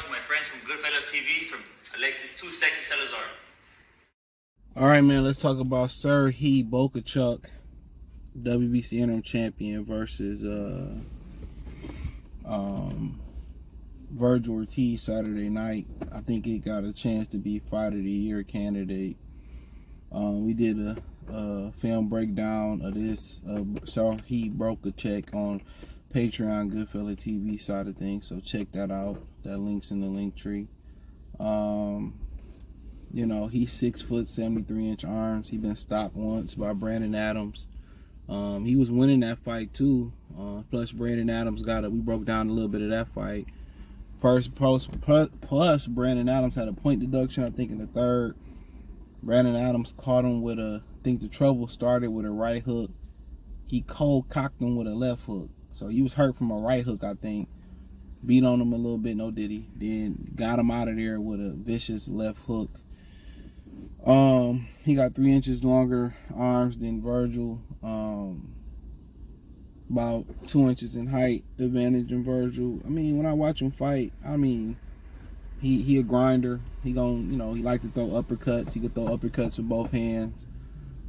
out to my friends from Goodfellas TV, from Alexis Too Sexy Salazar. All right, man, let's talk about Serhii Bohachuk, WBC interim champion, versus Vergil Ortiz Saturday night. I think it got a chance to be Fight of the Year candidate. We did a film breakdown of this. Serhii Bohachuk on Patreon, Goodfellas TV side of things, so check that out. That link's in the link tree. You know, he's 6 foot, 73-inch arms. He been stopped once by Brandon Adams. He was winning that fight too. Plus Brandon Adams we broke down a little bit of that fight. Plus Brandon Adams had a point deduction, I think, in the third. Brandon Adams caught him with I think the trouble started with a right hook. He cold cocked him with a left hook. So he was hurt from a right hook, I think. Beat on him a little bit, no diddy. Then got him out of there with a vicious left hook. He got 3 inches longer arms than Vergil. About 2 inches in height advantage in Vergil. I mean, when I watch him fight, I mean, he a grinder. He like to throw uppercuts. He could throw uppercuts with both hands.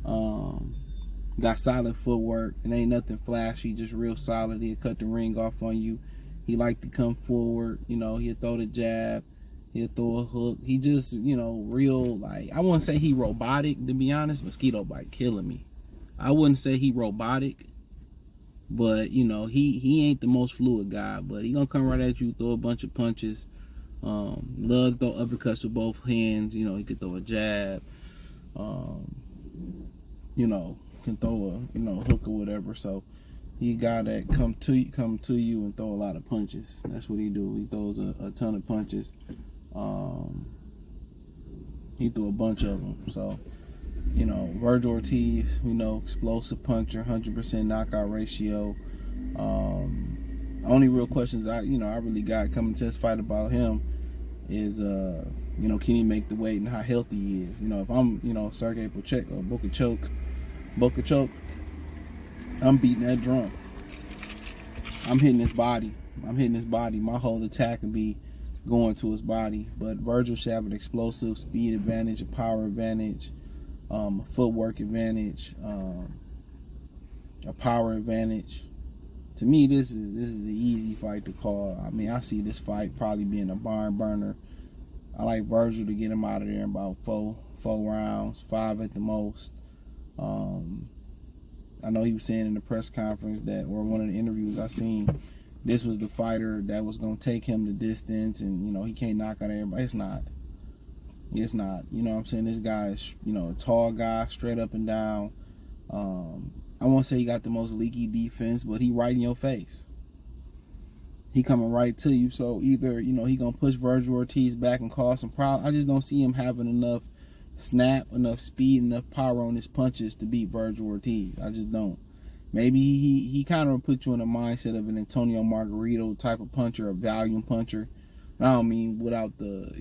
Got solid footwork. It ain't nothing flashy, just real solid. He'll cut the ring off on you. He like to come forward. He'll throw the jab. He'll throw a hook. He just, real, like, I wouldn't say he robotic, to be honest. Mosquito bite killing me. I wouldn't say he robotic, but, he ain't the most fluid guy, but he gonna come right at you, throw a bunch of punches. Love to throw uppercuts with both hands. He could throw a jab. Can throw a hook or whatever. So he got that come to you and throw a lot of punches. That's what he do. He throws a ton of punches. He threw a bunch of them. So, Vergil Ortiz, explosive puncher, 100% knockout ratio. Only real questions I really got coming to this fight about him is, can he make the weight and how healthy he is? If I'm, Serhii Bohachuk, I'm beating that drum. I'm hitting his body. My whole attack can be going to his body. But Vergil should have an explosive speed advantage, a power advantage, a footwork advantage, a power advantage. To me, this is an easy fight to call. I mean, I see this fight probably being a barn burner. I like Vergil to get him out of there in about four rounds, 5 at the most. I know he was saying in the press conference or one of the interviews I seen, this was the fighter that was going to take him the distance, and he can't knock out everybody. It's not. You know what I'm saying? This guy is a tall guy, straight up and down. I won't say he got the most leaky defense, but he right in your face. He coming right to you. So either he gonna push Vergil Ortiz back and cause some problems. I just don't see him having enough snap, enough speed, enough power on his punches to beat Vergil Ortiz. I just don't. Maybe he kind of put you in the mindset of an Antonio Margarito type of puncher, a volume puncher. I don't mean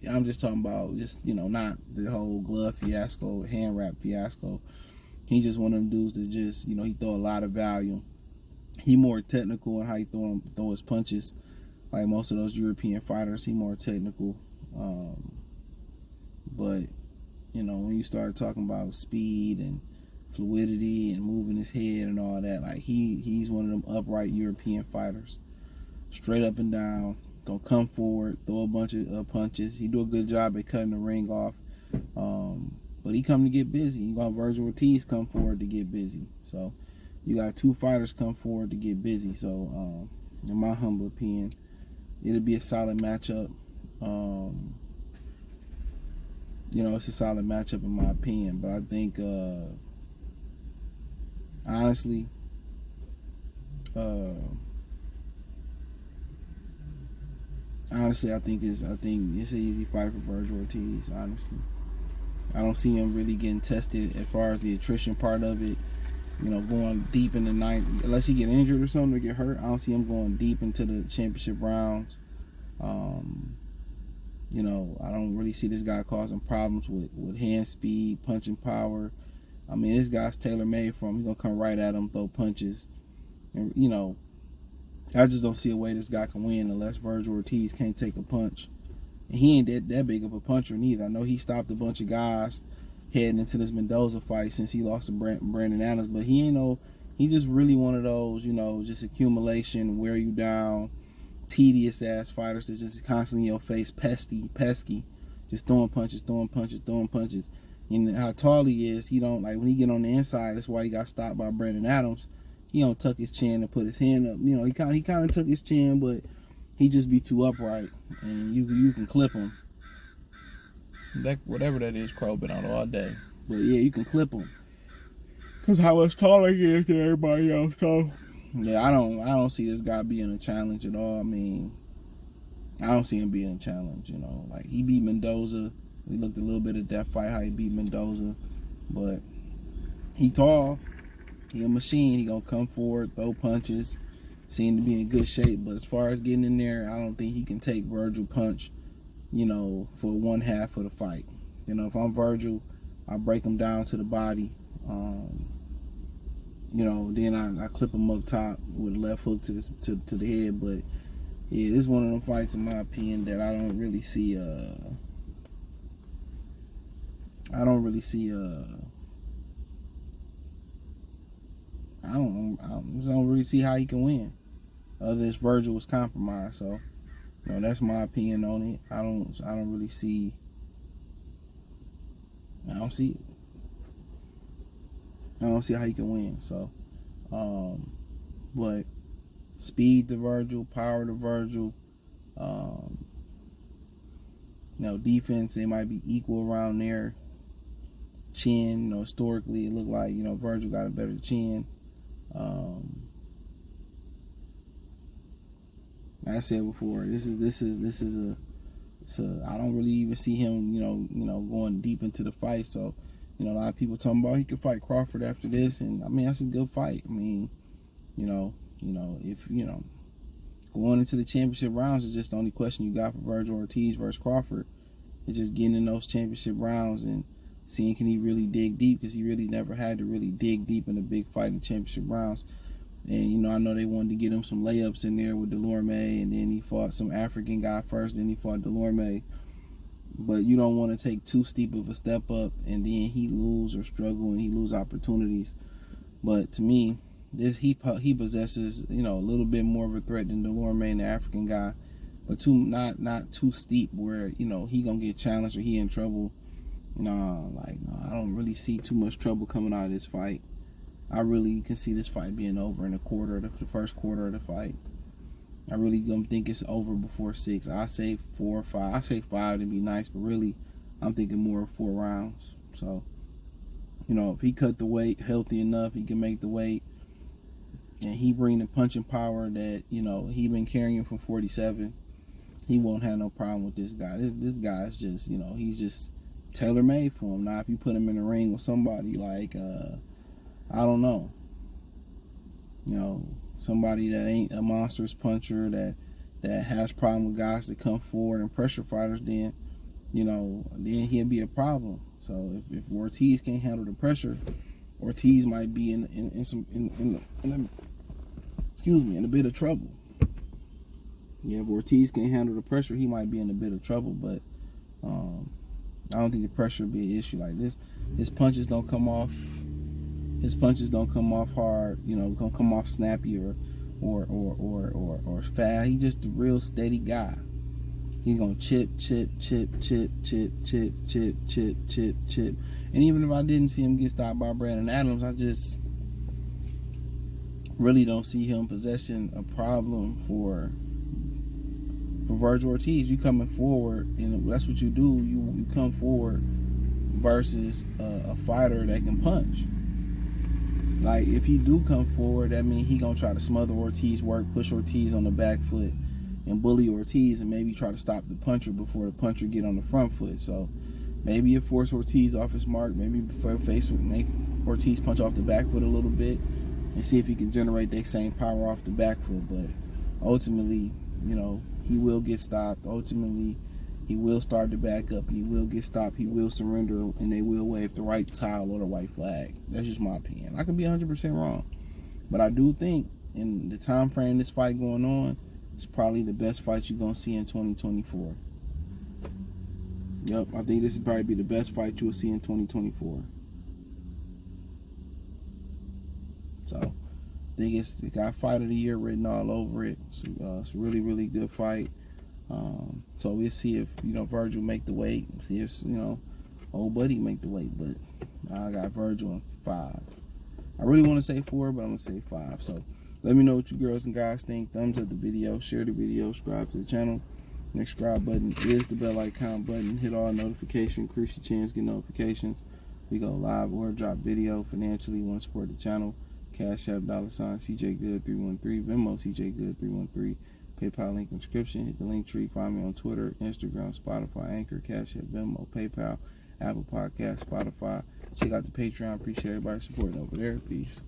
I'm just talking about not the whole glove fiasco, hand wrap fiasco. He's just one of them dudes that just, he throw a lot of volume. He more technical in how he throw his punches. Like most of those European fighters, he more technical. But when you start talking about speed and fluidity and moving his head and all that, like he's one of them upright European fighters, straight up and down, gonna come forward, throw a bunch of punches. He do a good job at cutting the ring off, but he come to get busy. You got Vergil Ortiz come forward to get busy. So you got 2 fighters come forward to get busy. So in my humble opinion, it'll be a solid matchup. It's a solid matchup in my opinion, but I think honestly, I think it's an easy fight for Vergil Ortiz. Honestly, I don't see him really getting tested as far as the attrition part of it. Going deep in the ninth, unless he get injured or something or get hurt. I don't see him going deep into the championship rounds. I don't really see this guy causing problems with hand speed, punching power. I mean, this guy's tailor-made for him. He's going to come right at him, throw punches. And, I just don't see a way this guy can win unless Vergil Ortiz can't take a punch. And he ain't that big of a puncher neither. I know he stopped a bunch of guys heading into this Mendoza fight since he lost to Brandon Adams, but he ain't no. He just really one of those, just accumulation, wear you down, tedious ass fighters that's just constantly in your face, pesky, just throwing punches. And how tall he is, he don't like when he get on the inside. That's why he got stopped by Brandon Adams. He don't tuck his chin and put his hand up. He kind of tuck his chin, but he just be too upright, and you can clip him. Whatever that is, Crow been out all day. But yeah, you can clip him. Cause how much taller he is than everybody else. So yeah, I don't see this guy being a challenge at all. I mean, I don't see him being a challenge. Like he beat Mendoza. We looked a little bit at that fight how he beat Mendoza, but he tall. He a machine. He gonna come forward, throw punches. Seem to be in good shape. But as far as getting in there, I don't think he can take Vergil punch. For one half of the fight. If I'm Vergil, I break him down to the body. Then I clip him up top with a left hook to the head. But yeah, this is one of them fights, in my opinion, that I don't really see. I don't really see how he can win. Other than Vergil was compromised, so that's my opinion on it. I don't really see. I don't see it. I don't see how he can win. So, but speed to Vergil, power to Vergil. Defense, they might be equal around there. Chin, historically it looked like Vergil got a better chin. Like I said before, this is a I don't really even see him going deep into the fight. So a lot of people talking about he could fight Crawford after this, and I mean that's a good fight. I mean if going into the championship rounds is just the only question you got for Vergil Ortiz versus Crawford. It's just getting in those championship rounds and seeing can he really dig deep, because he really never had to really dig deep in a big fight in championship rounds. And I know they wanted to get him some layups in there with Delorme, and then he fought some African guy first, then he fought Delorme. But you don't want to take too steep of a step up and then he lose or struggle and he lose opportunities. But to me, he possesses a little bit more of a threat than Delorme and the African guy, but not too steep where he gonna get challenged or he in trouble. I don't really see too much trouble coming out of this fight. I really can see this fight being over in the first quarter of the fight. I really don't think it's over before 6. I say 4 or 5. I say 5 to be nice, but really, I'm thinking more of 4 rounds. So, if he cut the weight healthy enough, he can make the weight, and he bring the punching power that he been carrying from 47. He won't have no problem with this guy. This guy's just he's just tailor made for him. Now, if you put him in the ring with somebody like I don't know, somebody that ain't a monstrous puncher that has problem with guys that come forward and pressure fighters, then then he'll be a problem. So if Ortiz can't handle the pressure, Ortiz might be in a bit of trouble. Yeah, if Ortiz can't handle the pressure, he might be in a bit of trouble. But I don't think the pressure will be an issue like this. His punches don't come off. Hard. Gonna come off snappy or fast. He's just a real steady guy. He's gonna chip. And even if I didn't see him get stopped by Brandon Adams, I just really don't see him possessing a problem for Vergil Ortiz. You coming forward, and that's what you do. You come forward versus a fighter that can punch. Like, if he do come forward, that means he gonna try to smother Ortiz work, push Ortiz on the back foot, and bully Ortiz, and maybe try to stop the puncher before the puncher get on the front foot. So maybe it force Ortiz off his mark. Maybe make Ortiz punch off the back foot a little bit and see if he can generate that same power off the back foot. But ultimately, he will get stopped. Ultimately, he will start to back up. He will get stopped. He will surrender, and they will wave the right towel or the white flag. That's just my opinion. I could be 100% wrong, but I do think in the time frame this fight going on, it's probably the best fight you're gonna see in 2024. Yep, I think this would probably be the best fight you'll see in 2024. So, I think it's got Fight of the Year written all over it. So, it's a really, really good fight. So we'll see if, Vergil make the weight. See if, old buddy make the weight. But I got Vergil in 5. I really want to say 4, but I'm going to say 5. So let me know what you girls and guys think. Thumbs up the video, share the video, subscribe to the channel. Next subscribe button is the bell icon button. Hit all notifications, increase your chance, get notifications. We go live or drop video financially. Want to support the channel? Cash App, $CJGood313, Venmo, CJGood313, PayPal link in description. Hit the link tree. Find me on Twitter, Instagram, Spotify, Anchor, Cash App, Venmo, PayPal, Apple Podcasts, Spotify. Check out the Patreon. Appreciate everybody supporting over there. Peace.